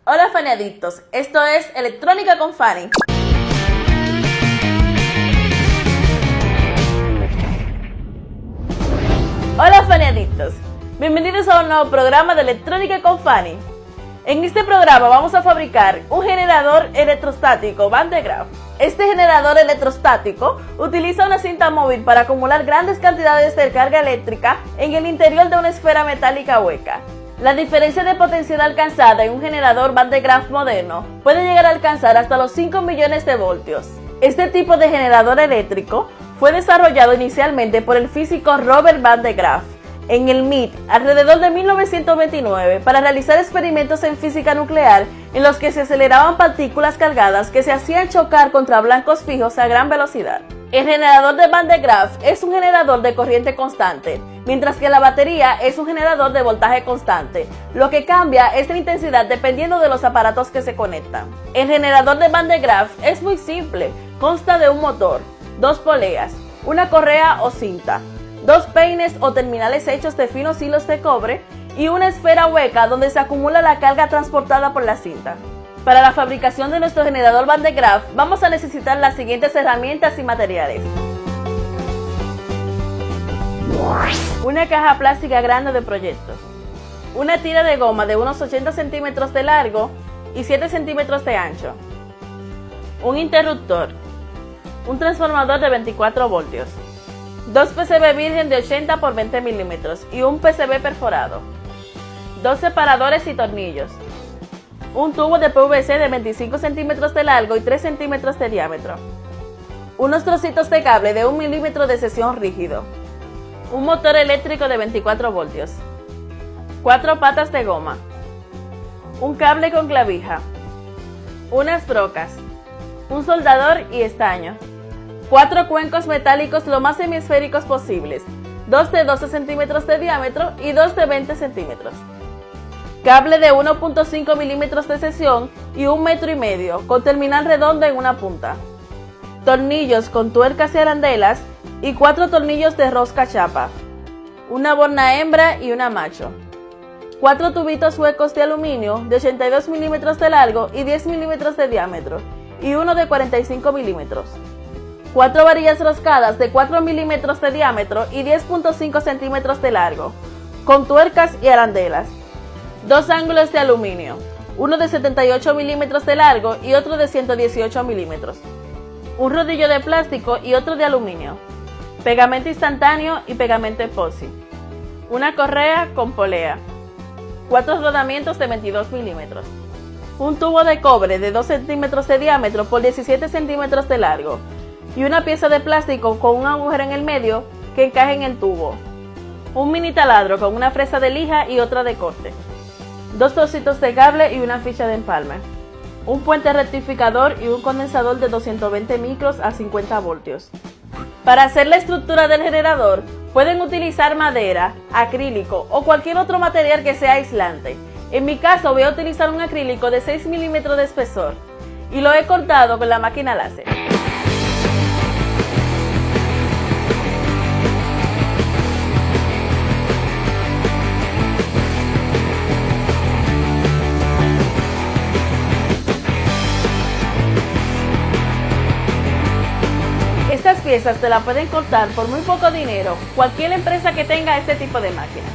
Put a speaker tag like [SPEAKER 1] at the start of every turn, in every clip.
[SPEAKER 1] Hola Faniadictos, esto es Electrónica con Fanny. Hola Faniadictos, bienvenidos a un nuevo programa de Electrónica con Fanny. En este programa vamos a fabricar un generador electrostático Van de Graaff. Este generador electrostático utiliza una cinta móvil para acumular grandes cantidades de carga eléctrica en el interior de una esfera metálica hueca. La diferencia de potencial alcanzada en un generador Van de Graaff moderno puede llegar a alcanzar hasta los 5 millones de voltios. Este tipo de generador eléctrico fue desarrollado inicialmente por el físico Robert Van de Graaff en el MIT alrededor de 1929 para realizar experimentos en física nuclear en los que se aceleraban partículas cargadas que se hacían chocar contra blancos fijos a gran velocidad. El generador de Van de Graaff es un generador de corriente constante, mientras que la batería es un generador de voltaje constante. Lo que cambia es la intensidad dependiendo de los aparatos que se conectan. El generador de Van de Graaff es muy simple, consta de un motor, 2 poleas, una correa o cinta, 2 peines o terminales hechos de finos hilos de cobre y una esfera hueca donde se acumula la carga transportada por la cinta. Para la fabricación de nuestro generador Van de Graaff vamos a necesitar las siguientes herramientas y materiales. Una caja plástica grande de proyectos, una tira de goma de unos 80 centímetros de largo y 7 centímetros de ancho, un interruptor, un transformador de 24 voltios, 2 PCB virgen de 80 por 20 milímetros y un PCB perforado, 2 separadores y tornillos, un tubo de PVC de 25 centímetros de largo y 3 centímetros de diámetro, unos trocitos de cable de 1 milímetro de sección rígido, un motor eléctrico de 24 voltios, 4 patas de goma, un cable con clavija, unas brocas, un soldador y estaño, 4 cuencos metálicos lo más hemisféricos posibles, 2 de 12 centímetros de diámetro y 2 de 20 centímetros. Cable de 1.5 milímetros de sección y 1,5 metros, con terminal redondo en una punta. Tornillos con tuercas y arandelas y 4 tornillos de rosca chapa. Una borna hembra y una macho. 4 tubitos huecos de aluminio de 82 milímetros de largo y 10 milímetros de diámetro y uno de 45 milímetros. 4 varillas roscadas de 4 milímetros de diámetro y 10.5 centímetros de largo, con tuercas y arandelas. 2 ángulos de aluminio, uno de 78 milímetros de largo y otro de 118 milímetros. Un rodillo de plástico y otro de aluminio. Pegamento instantáneo y pegamento epoxi. Una correa con polea. 4 rodamientos de 22 milímetros. Un tubo de cobre de 2 centímetros de diámetro por 17 centímetros de largo. Y una pieza de plástico con un agujero en el medio que encaje en el tubo. Un mini taladro con una fresa de lija y otra de corte. 2 trocitos de cable y una ficha de empalme. Un puente rectificador y un condensador de 220 micros a 50 voltios. Para hacer la estructura del generador, pueden utilizar madera, acrílico o cualquier otro material que sea aislante. En mi caso voy a utilizar un acrílico de 6 milímetros de espesor y lo he cortado con la máquina láser. Estas piezas te las pueden cortar por muy poco dinero cualquier empresa que tenga este tipo de máquina.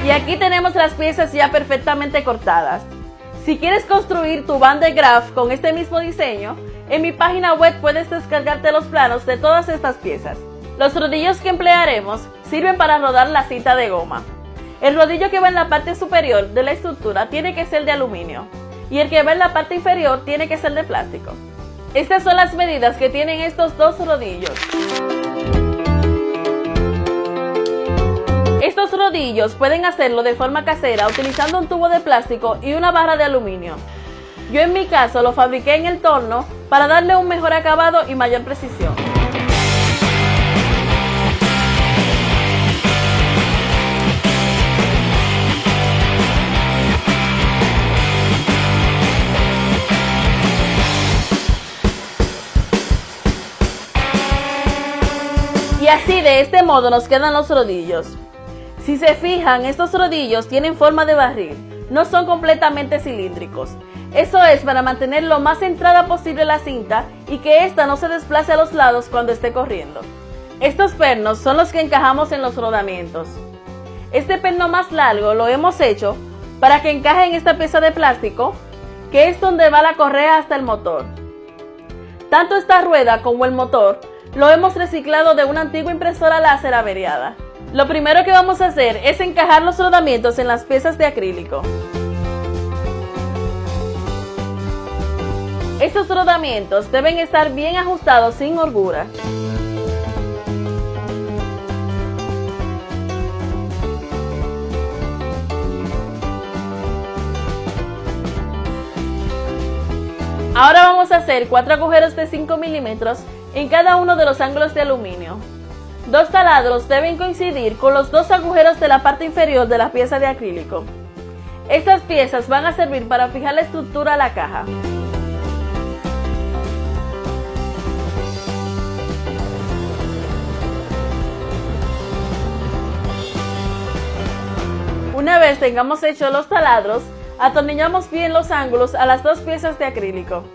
[SPEAKER 1] Y aquí tenemos las piezas ya perfectamente cortadas. Si quieres construir tu Van de Graaff con este mismo diseño, en mi página web puedes descargarte los planos de todas estas piezas. Los rodillos que emplearemos sirven para rodar la cinta de goma. El rodillo que va en la parte superior de la estructura tiene que ser de aluminio y el que va en la parte inferior tiene que ser de plástico. Estas son las medidas que tienen estos dos rodillos. Estos rodillos pueden hacerlo de forma casera utilizando un tubo de plástico y una barra de aluminio. Yo en mi caso lo fabriqué en el torno para darle un mejor acabado y mayor precisión. Y así de este modo nos quedan los rodillos. Si se fijan, estos rodillos tienen forma de barril, no son completamente cilíndricos. Eso es para mantener lo más centrada posible la cinta y que ésta no se desplace a los lados cuando esté corriendo. Estos pernos son los que encajamos en los rodamientos. Este perno más largo lo hemos hecho para que encaje en esta pieza de plástico, que es donde va la correa hasta el motor. Tanto esta rueda como el motor lo hemos reciclado de una antigua impresora láser averiada. Lo primero que vamos a hacer es encajar los rodamientos en las piezas de acrílico. Estos rodamientos deben estar bien ajustados sin holgura. Ahora vamos a hacer 4 agujeros de 5 milímetros en cada uno de los ángulos de aluminio. 2 taladros deben coincidir con los 2 agujeros de la parte inferior de la pieza de acrílico. Estas piezas van a servir para fijar la estructura a la caja. Una vez tengamos hechos los taladros, atornillamos bien los ángulos a las 2 piezas de acrílico.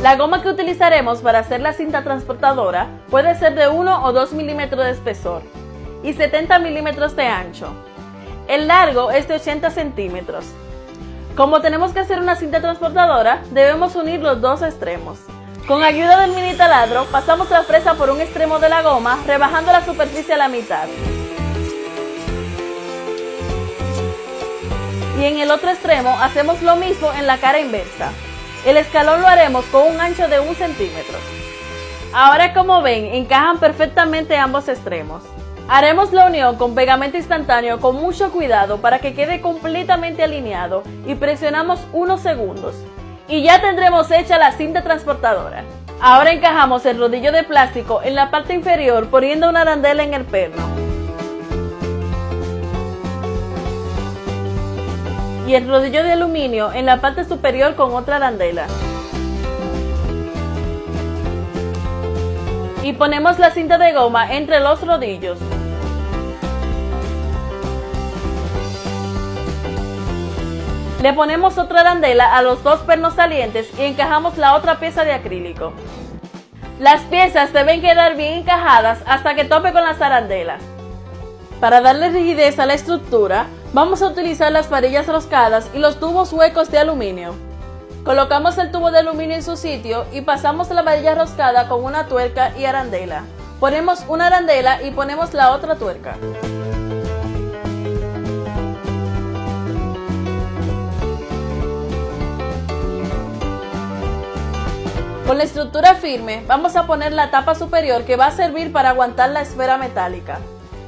[SPEAKER 1] La goma que utilizaremos para hacer la cinta transportadora puede ser de 1 o 2 milímetros de espesor y 70 milímetros de ancho. El largo es de 80 centímetros. Como tenemos que hacer una cinta transportadora, debemos unir los 2 extremos. Con ayuda del mini taladro, pasamos la fresa por un extremo de la goma, rebajando la superficie a la mitad. Y en el otro extremo hacemos lo mismo en la cara inversa. El escalón lo haremos con un ancho de 1 centímetro. Ahora, como ven, encajan perfectamente ambos extremos. Haremos la unión con pegamento instantáneo con mucho cuidado para que quede completamente alineado y presionamos unos segundos. Y ya tendremos hecha la cinta transportadora. Ahora encajamos el rodillo de plástico en la parte inferior poniendo una arandela en el perno. Y el rodillo de aluminio en la parte superior con otra arandela. Y ponemos la cinta de goma entre los rodillos. Le ponemos otra arandela a los 2 pernos salientes y encajamos la otra pieza de acrílico. Las piezas deben quedar bien encajadas hasta que tope con las arandelas. Para darle rigidez a la estructura, vamos a utilizar las varillas roscadas y los tubos huecos de aluminio. Colocamos el tubo de aluminio en su sitio y pasamos la varilla roscada con una tuerca y arandela. Ponemos una arandela y ponemos la otra tuerca. Con la estructura firme, vamos a poner la tapa superior que va a servir para aguantar la esfera metálica.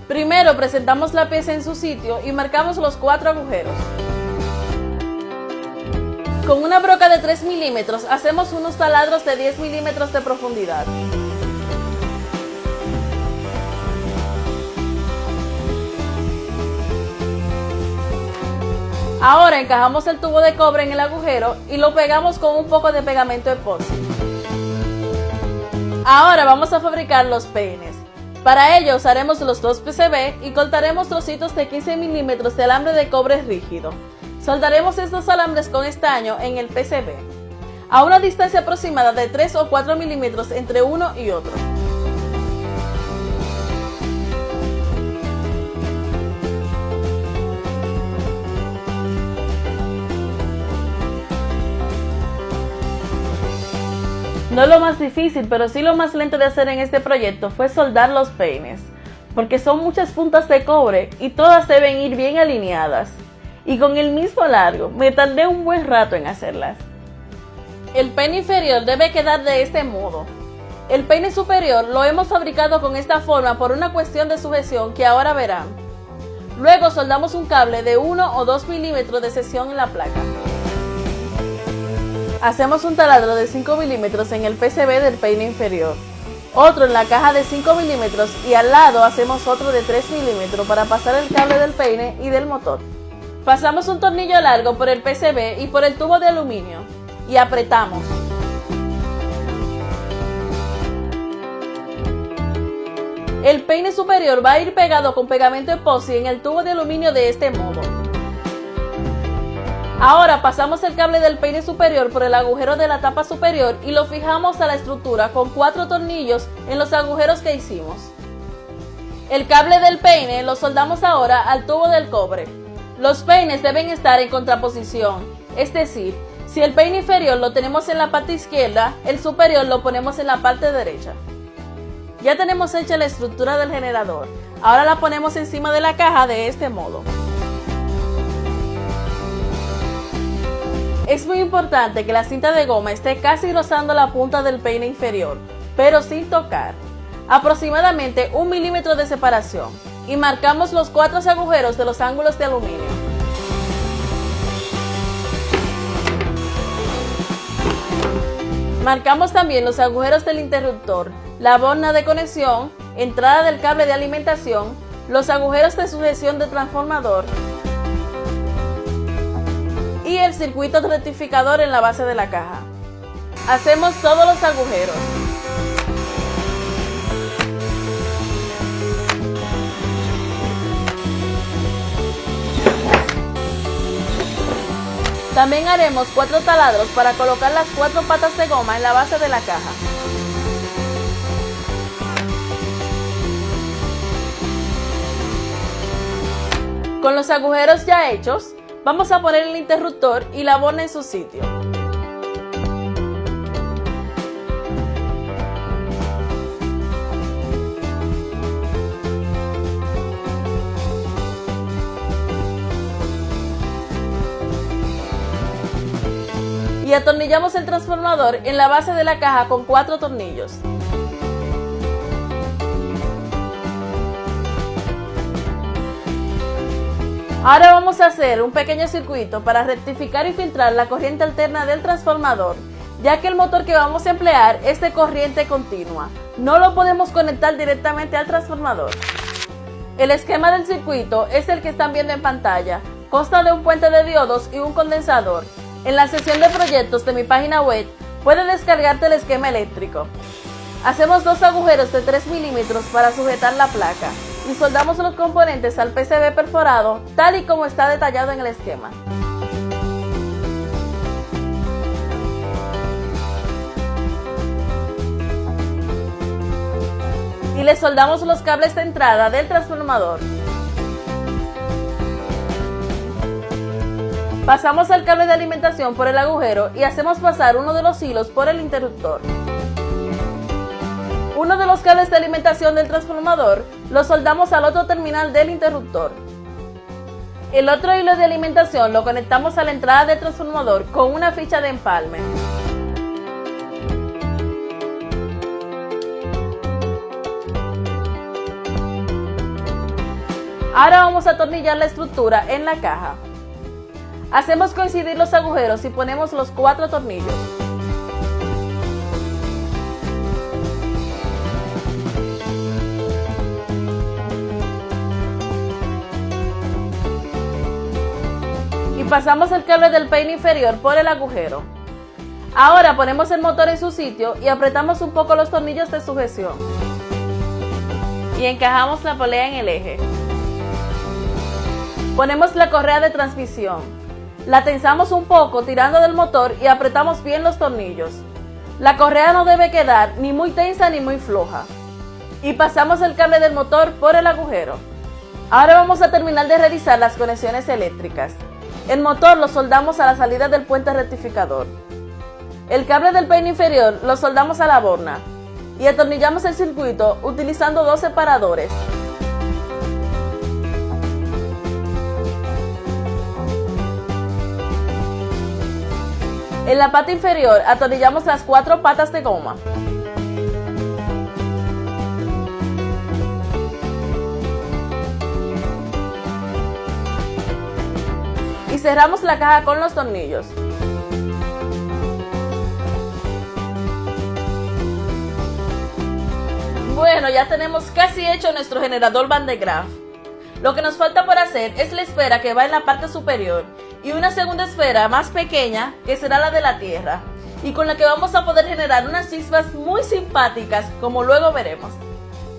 [SPEAKER 1] Primero presentamos la pieza en su sitio y marcamos los 4 agujeros. Con una broca de 3 milímetros hacemos unos taladros de 10 milímetros de profundidad. Ahora encajamos el tubo de cobre en el agujero y lo pegamos con un poco de pegamento epoxi. Ahora vamos a fabricar los peines. Para ello usaremos los 2 PCB y cortaremos trocitos de 15 milímetros de alambre de cobre rígido. Soldaremos estos alambres con estaño en el PCB, a una distancia aproximada de 3 o 4 milímetros entre uno y otro. No lo más difícil, pero sí lo más lento de hacer en este proyecto fue soldar los peines. porque son muchas puntas de cobre y todas deben ir bien alineadas. Y con el mismo largo, me tardé un buen rato en hacerlas. El peine inferior debe quedar de este modo. El peine superior lo hemos fabricado con esta forma por una cuestión de sujeción que ahora verán. Luego soldamos un cable de 1 o 2 milímetros de sección en la placa. Hacemos un taladro de 5 milímetros en el PCB del peine inferior, otro en la caja de 5 milímetros y al lado hacemos otro de 3 milímetros para pasar el cable del peine y del motor. Pasamos un tornillo largo por el PCB y por el tubo de aluminio y apretamos. El peine superior va a ir pegado con pegamento epoxi en el tubo de aluminio de este modo. Ahora pasamos el cable del peine superior por el agujero de la tapa superior y lo fijamos a la estructura con 4 tornillos en los agujeros que hicimos. El cable del peine lo soldamos ahora al tubo del cobre. Los peines deben estar en contraposición, es decir, si el peine inferior lo tenemos en la parte izquierda, el superior lo ponemos en la parte derecha. Ya tenemos hecha la estructura del generador, ahora la ponemos encima de la caja de este modo. Es muy importante que la cinta de goma esté casi rozando la punta del peine inferior, pero sin tocar, aproximadamente 1 milímetro de separación, y marcamos los 4 agujeros de los ángulos de aluminio. Marcamos también los agujeros del interruptor, la borna de conexión, entrada del cable de alimentación, los agujeros de sujeción del transformador y el circuito rectificador en la base de la caja. Hacemos todos los agujeros. También haremos 4 taladros para colocar las 4 patas de goma en la base de la caja. Con los agujeros ya hechos, vamos a poner el interruptor y la borna en su sitio. Y atornillamos el transformador en la base de la caja con 4 tornillos. Ahora vamos a hacer un pequeño circuito para rectificar y filtrar la corriente alterna del transformador, ya que el motor que vamos a emplear es de corriente continua. No lo podemos conectar directamente al transformador. El esquema del circuito es el que están viendo en pantalla. Consta de un puente de diodos y un condensador. En la sección de proyectos de mi página web puedes descargarte el esquema eléctrico. Hacemos 2 agujeros de 3 milímetros para sujetar la placa y soldamos los componentes al PCB perforado tal y como está detallado en el esquema. Y le soldamos los cables de entrada del transformador. Pasamos el cable de alimentación por el agujero y hacemos pasar uno de los hilos por el interruptor. Uno de los cables de alimentación del transformador lo soldamos al otro terminal del interruptor. El otro hilo de alimentación lo conectamos a la entrada del transformador con una ficha de empalme. Ahora vamos a atornillar la estructura en la caja. Hacemos coincidir los agujeros y ponemos los 4 tornillos. Y pasamos el cable del peine inferior por el agujero. Ahora ponemos el motor en su sitio y apretamos un poco los tornillos de sujeción. Y encajamos la polea en el eje. Ponemos la correa de transmisión. La tensamos un poco tirando del motor y apretamos bien los tornillos. La correa no debe quedar ni muy tensa ni muy floja. Y pasamos el cable del motor por el agujero. Ahora vamos a terminar de realizar las conexiones eléctricas. El motor lo soldamos a la salida del puente rectificador. El cable del peine inferior lo soldamos a la borna. Y atornillamos el circuito utilizando 2 separadores. En la pata inferior atornillamos las 4 patas de goma. Y cerramos la caja con los tornillos. Bueno, ya tenemos casi hecho nuestro generador Van de Graaff. Lo que nos falta por hacer es la esfera que va en la parte superior y una segunda esfera más pequeña que será la de la Tierra y con la que vamos a poder generar unas chispas muy simpáticas como luego veremos.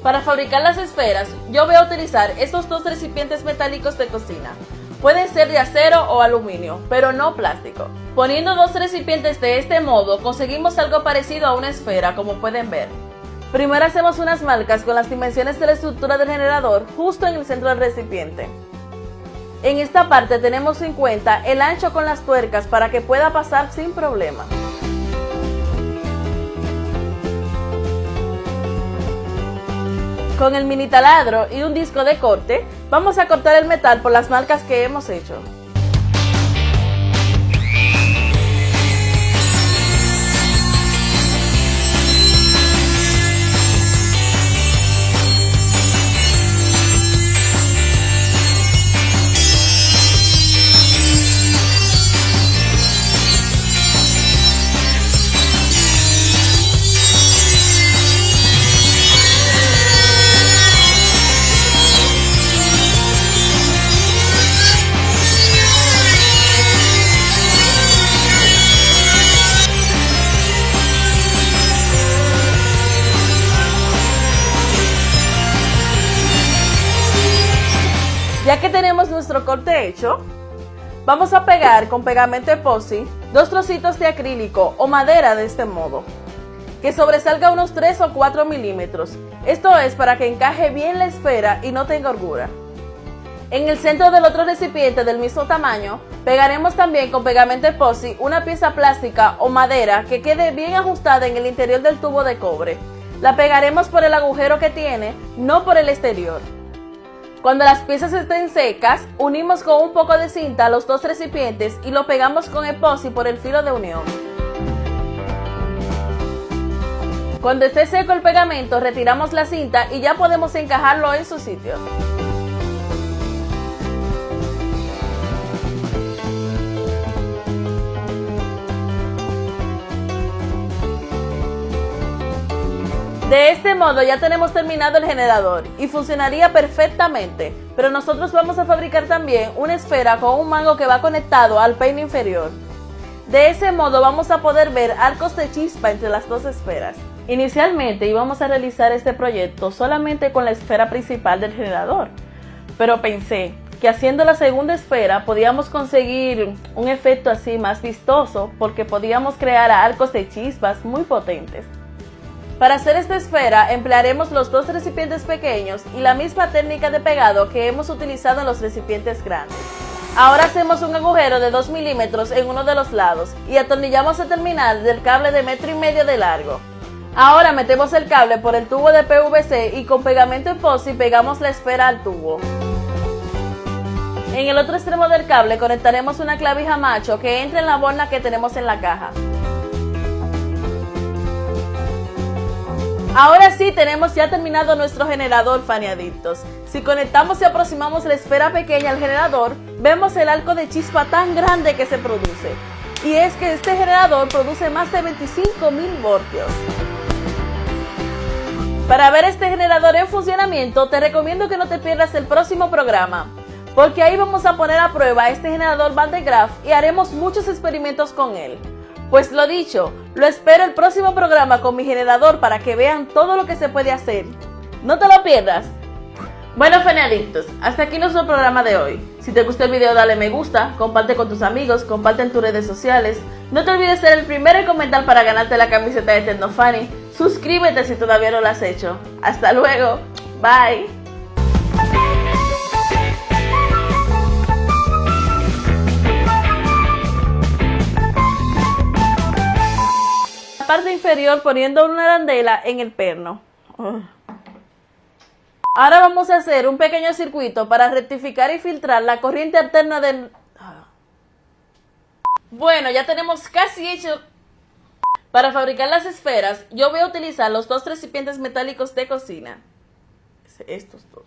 [SPEAKER 1] Para fabricar las esferas yo voy a utilizar estos 2 recipientes metálicos de cocina. Pueden ser de acero o aluminio, pero no plástico. Poniendo 2 recipientes de este modo conseguimos algo parecido a una esfera, como pueden ver. Primero hacemos unas marcas con las dimensiones de la estructura del generador justo en el centro del recipiente. En esta parte tenemos en cuenta el ancho con las tuercas para que pueda pasar sin problema. Con el mini taladro y un disco de corte, vamos a cortar el metal por las marcas que hemos hecho. Ya que tenemos nuestro corte hecho, vamos a pegar con pegamento epoxi 2 trocitos de acrílico o madera de este modo, que sobresalga unos 3 o 4 milímetros. Esto es para que encaje bien la esfera y no tenga holgura. En el centro del otro recipiente del mismo tamaño, pegaremos también con pegamento epoxi una pieza plástica o madera que quede bien ajustada en el interior del tubo de cobre. La pegaremos por el agujero que tiene, no por el exterior. Cuando las piezas estén secas, unimos con un poco de cinta los 2 recipientes y lo pegamos con epoxi por el filo de unión. Cuando esté seco el pegamento, retiramos la cinta y ya podemos encajarlo en su sitio. De este modo ya tenemos terminado el generador y funcionaría perfectamente, pero nosotros vamos a fabricar también una esfera con un mango que va conectado al peine inferior. De ese modo vamos a poder ver arcos de chispa entre las 2 esferas. Inicialmente íbamos a realizar este proyecto solamente con la esfera principal del generador, pero pensé que haciendo la segunda esfera podíamos conseguir un efecto así más vistoso porque podíamos crear arcos de chispas muy potentes. Para hacer esta esfera emplearemos los 2 recipientes pequeños y la misma técnica de pegado que hemos utilizado en los recipientes grandes. Ahora hacemos un agujero de 2 milímetros en uno de los lados y atornillamos el terminal del cable de 1,5 metros de largo. Ahora metemos el cable por el tubo de PVC y con pegamento epoxi pegamos la esfera al tubo. En el otro extremo del cable conectaremos una clavija macho que entre en la borna que tenemos en la caja. Ahora sí tenemos ya terminado nuestro generador, Faniadictos. Si conectamos y aproximamos la esfera pequeña al generador, vemos el arco de chispa tan grande que se produce. Y es que este generador produce más de 25.000 voltios. Para ver este generador en funcionamiento, te recomiendo que no te pierdas el próximo programa, porque ahí vamos a poner a prueba este generador Van de Graaff y haremos muchos experimentos con él. Pues lo dicho, lo espero el próximo programa con mi generador para que vean todo lo que se puede hacer. ¡No te lo pierdas! Bueno, Faniadictos, hasta aquí nuestro programa de hoy. Si te gustó el video, dale me gusta, comparte con tus amigos, comparte en tus redes sociales. No te olvides ser el primero en comentar para ganarte la camiseta de Tecnofani. Suscríbete si todavía no lo has hecho. ¡Hasta luego! Bye. Parte inferior poniendo una arandela en el perno. Ahora vamos a hacer un pequeño circuito para rectificar y filtrar la corriente alterna del... Bueno, ya tenemos casi hecho. Para fabricar las esferas, yo voy a utilizar los dos recipientes metálicos de cocina. Estos dos.